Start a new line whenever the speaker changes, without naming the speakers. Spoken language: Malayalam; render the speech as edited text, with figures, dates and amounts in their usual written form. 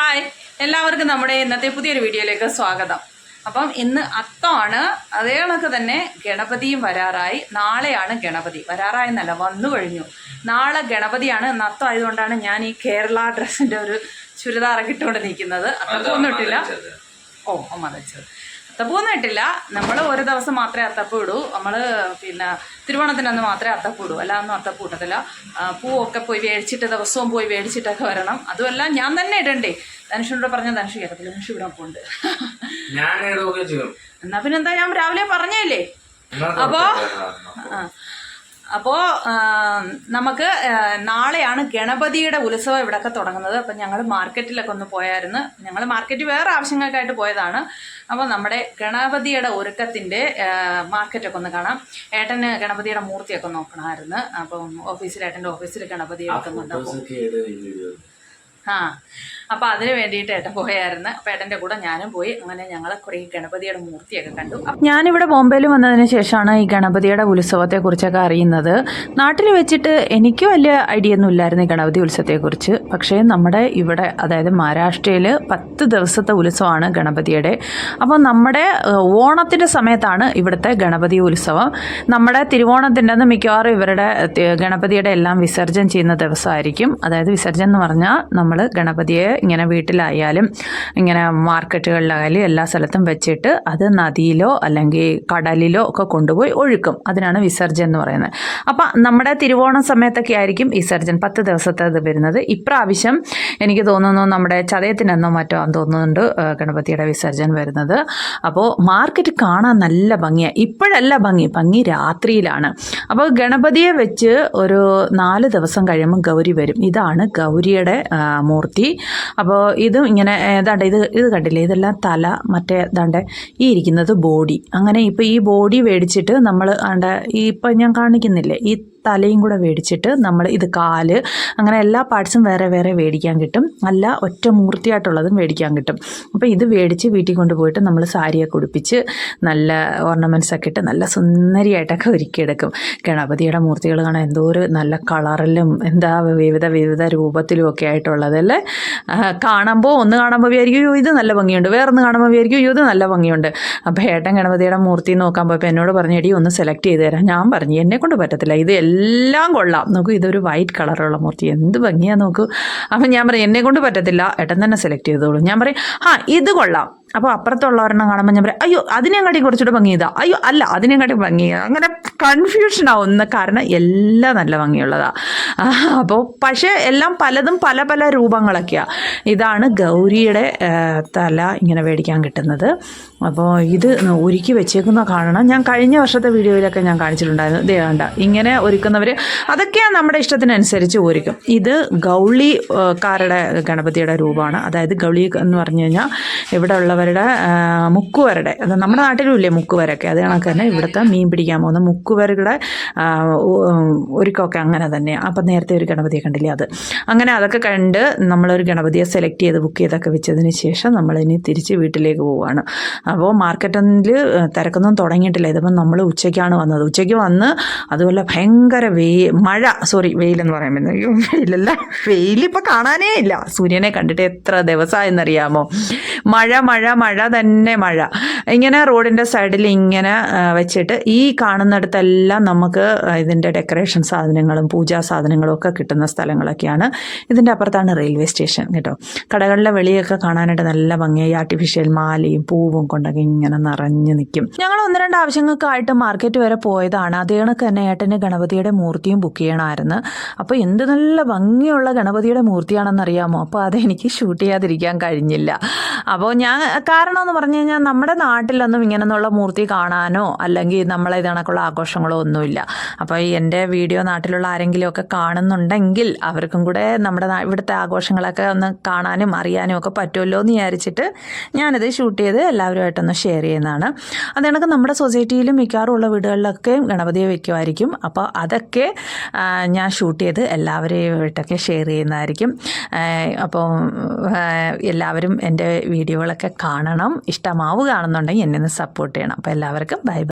ഹായ്, എല്ലാവർക്കും നമ്മുടെ ഇന്നത്തെ പുതിയൊരു വീഡിയോയിലേക്ക് സ്വാഗതം. അപ്പം ഇന്ന് അത്തമാണ്. അതേ കണക്ക് തന്നെ ഗണപതിയും വരാറായി. നാളെയാണ് ഗണപതി. വരാറായെന്നല്ല, വന്നു കഴിഞ്ഞു. നാളെ ഗണപതിയാണ്. ഇന്ന് അത്തം ആയതുകൊണ്ടാണ് ഞാൻ ഈ കേരള ഡ്രസ്സിൻ്റെ ഒരു ചുരിദാറൊക്കെ ഇട്ടുകൊണ്ട് നിൽക്കുന്നത്. അത്തപ്പൊന്നും ഇട്ടില്ല. അമ്മ തയ്ച്ചത്. അത്തപ്പൊന്നും ഇട്ടില്ല. നമ്മൾ ഒരു ദിവസം മാത്രമേ അത്തപ്പൂ ഇടൂ. നമ്മൾ പിന്നെ തിരുവോണത്തിനന്ന് മാത്രമേ അത്തപ്പൂ ഇടൂ. അല്ലാതൊന്നും അത്തപ്പൂ ഇട്ടത്തില്ല. പൂവൊക്കെ പോയി മേടിച്ചിട്ട് ദിവസവും പോയി മേടിച്ചിട്ടൊക്കെ വരണം. അതുമല്ല ഞാൻ തന്നെ ഇടണ്ടേ. ധനുഷിനോട് പറഞ്ഞാൽ ധനുഷ് കേട്ടത്തില്ല. ധനുഷ് ഇവിടെ പോണ്ട്. എന്നാ പിന്നെന്താ, ഞാൻ രാവിലെ പറഞ്ഞല്ലേ. അപ്പോൾ നമുക്ക് നാളെയാണ് ഗണപതിയുടെ ഉത്സവം ഇവിടെയൊക്കെ തുടങ്ങുന്നത്. അപ്പം ഞങ്ങൾ മാർക്കറ്റിലൊക്കെ ഒന്ന് പോയായിരുന്നു. ഞങ്ങൾ മാർക്കറ്റ് വേറെ ആവശ്യങ്ങൾക്കായിട്ട് പോയതാണ്. അപ്പോൾ നമ്മുടെ ഗണപതിയുടെ ഒരുക്കത്തിൻ്റെ മാർക്കറ്റൊക്കെ ഒന്ന് കാണാം. ഏട്ടന് ഗണപതിയുടെ മൂർത്തിയൊക്കെ നോക്കണമായിരുന്നു. അപ്പം ഏട്ടൻ്റെ ഓഫീസിൽ ഗണപതി എടുക്കുന്നുണ്ട്. അപ്പോൾ അതിന് വേണ്ടിയിട്ട് ഏട്ടൻ പോയായിരുന്നു. അപ്പോൾ ഏട്ടൻ്റെ കൂടെ ഞാനും പോയി. അങ്ങനെ ഞങ്ങൾ കുറേ ഗണപതിയുടെ മൂർത്തിയൊക്കെ കണ്ടു. ഞാനിവിടെ ബോംബെയിൽ വന്നതിന് ശേഷമാണ് ഈ ഗണപതിയുടെ ഉത്സവത്തെക്കുറിച്ചൊക്കെ അറിയുന്നത്. നാട്ടിൽ വെച്ചിട്ട് എനിക്ക് വലിയ ഐഡിയ ഒന്നും ഇല്ലായിരുന്നു ഈ ഗണപതി ഉത്സവത്തെക്കുറിച്ച്. പക്ഷേ നമ്മുടെ ഇവിടെ, അതായത് മഹാരാഷ്ട്രയിൽ 10 ദിവസത്തെ ഉത്സവമാണ് ഗണപതിയുടെ. അപ്പോൾ നമ്മുടെ ഓണത്തിൻ്റെ സമയത്താണ് ഇവിടുത്തെ ഗണപതി ഉത്സവം. നമ്മുടെ തിരുവോണത്തിൻ്റെ അന്ന് മിക്കവാറും ഇവരുടെ ഗണപതിയുടെ എല്ലാം വിസർജനം ചെയ്യുന്ന ദിവസമായിരിക്കും. അതായത് വിസർജനം എന്ന് പറഞ്ഞാൽ നമ്മൾ ഗണപതിയെ ഇങ്ങനെ വീട്ടിലായാലും ഇങ്ങനെ മാർക്കറ്റുകളിലായാലും എല്ലാ സ്ഥലത്തും വെച്ചിട്ട് അത് നദിയിലോ അല്ലെങ്കിൽ കടലിലോ ഒക്കെ കൊണ്ടുപോയി ഒഴുക്കും. അതിനാണ് വിസർജനം എന്ന് പറയുന്നത്. അപ്പം നമ്മുടെ തിരുവോണ സമയത്തൊക്കെ ആയിരിക്കും വിസർജനം 10 ദിവസത്തെ ഇത് വരുന്നത്. ഇപ്രാവശ്യം എനിക്ക് തോന്നുന്നു നമ്മുടെ ചതയത്തിനെന്നോ മറ്റോ തോന്നുന്നുണ്ട് ഗണപതിയുടെ വിസർജനം വരുന്നത്. അപ്പോൾ മാർക്കറ്റ് കാണാൻ നല്ല ഭംഗിയാണ്. ഇപ്പോഴല്ല ഭംഗി രാത്രിയിലാണ്. അപ്പോൾ ഗണപതിയെ വെച്ച് ഒരു 4 ദിവസം കഴിയുമ്പോൾ ഗൗരി വരും. ഇതാണ് ഗൗരിയുടെ മൂർത്തി. അപ്പോൾ ഇതും ഇങ്ങനെ ഏതാണ്ട് ഇത് കണ്ടില്ലേ, ഇതെല്ലാം തല, മറ്റേ ഏതാണ്ട് ഈ ഇരിക്കുന്നത് ബോഡി. അങ്ങനെ ഇപ്പോൾ ഈ ബോഡി മേടിച്ചിട്ട് നമ്മൾ ഈ ഇപ്പം ഞാൻ കാണിക്കുന്നില്ലേ, ഈ തലയും കൂടെ മേടിച്ചിട്ട് നമ്മൾ ഇത് കാല്, അങ്ങനെ എല്ലാ പാർട്സും വേറെ വേറെ മേടിക്കാൻ കിട്ടും. അല്ല ഒറ്റ മൂർത്തിയായിട്ടുള്ളതും മേടിക്കാൻ കിട്ടും. അപ്പോൾ ഇത് മേടിച്ച് വീട്ടിൽ കൊണ്ടുപോയിട്ട് നമ്മൾ സാരിയൊക്കെ ഉടുപ്പിച്ച് നല്ല ഓർണമെൻറ്റ്സൊക്കെ ഇട്ട് നല്ല സുന്ദരിയായിട്ടൊക്കെ ഒരുക്കിയെടുക്കും. ഗണപതിയുടെ മൂർത്തികൾ കാണാൻ എന്തോ ഒരു നല്ല കളറിലും വിവിധ രൂപത്തിലും ഒക്കെ ആയിട്ടുള്ളതല്ലേ. ഒന്ന് കാണുമ്പോൾ വിചാരിക്കും ഇത് നല്ല ഭംഗിയുണ്ട്, വേറൊന്ന് കാണുമ്പോൾ വിചാരിക്കും ഇത് നല്ല ഭംഗിയുണ്ട്. അപ്പോൾ ഏട്ടൻ ഗണപതിയുടെ മൂർത്തി നോക്കാൻ പോയപ്പോൾ എന്നോട് പറഞ്ഞു, എടി ഒന്ന് സെലക്ട് ചെയ്ത് തരാം. ഞാൻ പറഞ്ഞു എന്നെക്കൊണ്ട് പറ്റത്തില്ല, ഇത് എല്ലാം കൊള്ളാം. നോക്കൂ, ഇതൊരു വൈറ്റ് കളറുള്ള മൂർത്തി, എന്ത് ഭംഗിയാ നോക്കൂ. അപ്പം ഞാൻ പറയും എന്നെ കൊണ്ട് പറ്റത്തില്ല, ഏട്ടൻ തന്നെ സെലക്ട് ചെയ്തോളൂ. ഞാൻ പറയും ഇത് കൊള്ളാം. അപ്പോൾ അപ്പുറത്തുള്ളവരെണ്ണം കാണുമ്പോൾ ഞാൻ പറയും അയ്യോ അതിനെക്കാട്ടി കുറച്ചുകൂടെ ഭംഗി ഇതാ, അയ്യോ അല്ല അതിനെക്കാട്ടി ഭംഗി. അങ്ങനെ കൺഫ്യൂഷൻ ആവുന്ന കാരണം എല്ലാം നല്ല ഭംഗിയുള്ളതാണ്. അപ്പോൾ പക്ഷേ എല്ലാം പലതും പല പല രൂപങ്ങളൊക്കെയാണ്. ഇതാണ് ഗൗരിയുടെ തല ഇങ്ങനെ മേടിക്കാൻ കിട്ടുന്നത്. അപ്പോൾ ഇത് ഒരുക്കി വെച്ചേക്കുന്ന കാണണം. ഞാൻ കഴിഞ്ഞ വർഷത്തെ വീഡിയോയിലൊക്കെ ഞാൻ കാണിച്ചിട്ടുണ്ടായിരുന്നു. ഇതേ കണ്ട ഇങ്ങനെ ഒരുക്കുന്നവർ, അതൊക്കെയാണ് നമ്മുടെ ഇഷ്ടത്തിനനുസരിച്ച് ഒരുക്കും. ഇത് ഗൗളിക്കാരുടെ ഗണപതിയുടെ രൂപമാണ്. അതായത് ഗൗളി എന്ന് പറഞ്ഞു കഴിഞ്ഞാൽ ഇവിടെ ഉള്ളവരുടെ മുക്കുവരുടെ, അത് നമ്മുടെ നാട്ടിലും ഇല്ലേ മുക്കുവരൊക്കെ, അത് കണക്ക് തന്നെ ഇവിടുത്തെ മീൻ പിടിക്കാൻ പോകുന്ന മുക്കുവരുടെ ഒരുക്കമൊക്കെ അങ്ങനെ തന്നെയാണ്. അപ്പം നേരത്തെ ഒരു ഗണപതിയെ കണ്ടില്ലേ, അത് അങ്ങനെ അതൊക്കെ കണ്ട് നമ്മളൊരു ഗണപതിയെ സെലക്ട് ചെയ്ത് ബുക്ക് ചെയ്തൊക്കെ വെച്ചതിന് ശേഷം നമ്മളിനി തിരിച്ച് വീട്ടിലേക്ക് പോവുകയാണ്. അപ്പോൾ മാർക്കറ്റിൽ തിരക്കൊന്നും തുടങ്ങിയിട്ടില്ല. ഇതിപ്പം നമ്മൾ ഉച്ചയ്ക്കാണ് വന്നത്. ഉച്ചയ്ക്ക് വന്ന് അതുപോലെ ഭയങ്കര വെയിലെന്ന് പറയാൻ പറ്റുന്ന വെയിലല്ല, വെയിലിപ്പോൾ കാണാനേ ഇല്ല. സൂര്യനെ കണ്ടിട്ട് എത്ര ദിവസമായെന്നറിയാമോ. മഴ തന്നെ മഴ. ഇങ്ങനെ റോഡിൻ്റെ സൈഡിൽ ഇങ്ങനെ വെച്ചിട്ട് ഈ കാണുന്നിടത്തെല്ലാം നമുക്ക് ഇതിൻ്റെ ഡെക്കറേഷൻ സാധനങ്ങളും പൂജാ സാധനങ്ങളും ഒക്കെ കിട്ടുന്ന സ്ഥലങ്ങളൊക്കെയാണ്. ഇതിൻ്റെ അപ്പുറത്താണ് റെയിൽവേ സ്റ്റേഷൻ കേട്ടോ. കടകളിലെ വെളിയൊക്കെ കാണാനായിട്ട് നല്ല ഭംഗിയായി ആർട്ടിഫിഷ്യൽ മാലയും പൂവും കൊണ്ടൊക്കെ ഇങ്ങനെ നിറഞ്ഞു നിൽക്കും. ഞങ്ങൾ 1-2 ആവശ്യങ്ങൾക്കായിട്ട് മാർക്കറ്റ് വരെ പോയതാണ്. അതേ കണക്ക് തന്നെ ഏട്ടന് ഗണപതിയുടെ മൂർത്തിയും ബുക്ക് ചെയ്യണമായിരുന്നു. അപ്പോൾ എന്ത് നല്ല ഭംഗിയുള്ള ഗണപതിയുടെ മൂർത്തിയാണെന്നറിയാമോ. അപ്പോൾ അതെനിക്ക് ഷൂട്ട് ചെയ്യാതിരിക്കാൻ കഴിഞ്ഞില്ല. അപ്പോൾ കാരണം എന്ന് പറഞ്ഞു കഴിഞ്ഞാൽ നമ്മുടെ നാട്ടിലൊന്നും ഇങ്ങനെയുള്ള മൂർത്തി കാണാനോ അല്ലെങ്കിൽ നമ്മളെ ഇത് കണക്കുള്ള ആഘോഷങ്ങളോ ഒന്നുമില്ല. അപ്പോൾ എൻ്റെ വീഡിയോ നാട്ടിലുള്ള ആരെങ്കിലുമൊക്കെ കാണുന്നുണ്ടെങ്കിൽ അവർക്കും കൂടെ നമ്മുടെ ഇവിടുത്തെ ആഘോഷങ്ങളൊക്കെ ഒന്ന് കാണാനും അറിയാനും ഒക്കെ പറ്റുമല്ലോ എന്ന് വിചാരിച്ചിട്ട് ഞാനിത് ഷൂട്ട് ചെയ്ത് എല്ലാവരുമായിട്ടൊന്ന് ഷെയർ ചെയ്യുന്നതാണ്. അത് കണക്ക് നമ്മുടെ സൊസൈറ്റിയിലും മിക്കവാറും ഉള്ള വീടുകളിലൊക്കെ ഗണപതിയെ വയ്ക്കുമായിരിക്കും. അപ്പോൾ അതൊക്കെ ഞാൻ ഷൂട്ട് ചെയ്ത് എല്ലാവരെയുമായിട്ടൊക്കെ ഷെയർ ചെയ്യുന്നതായിരിക്കും. അപ്പോൾ എല്ലാവരും എൻ്റെ വീഡിയോകളൊക്കെ കാണണം. ഇഷ്ടമാവുകയാണെന്നുണ്ടെങ്കിൽ എന്നെ ഒന്ന് സപ്പോർട്ട് ചെയ്യണം. അപ്പോൾ എല്ലാവർക്കും ബൈ.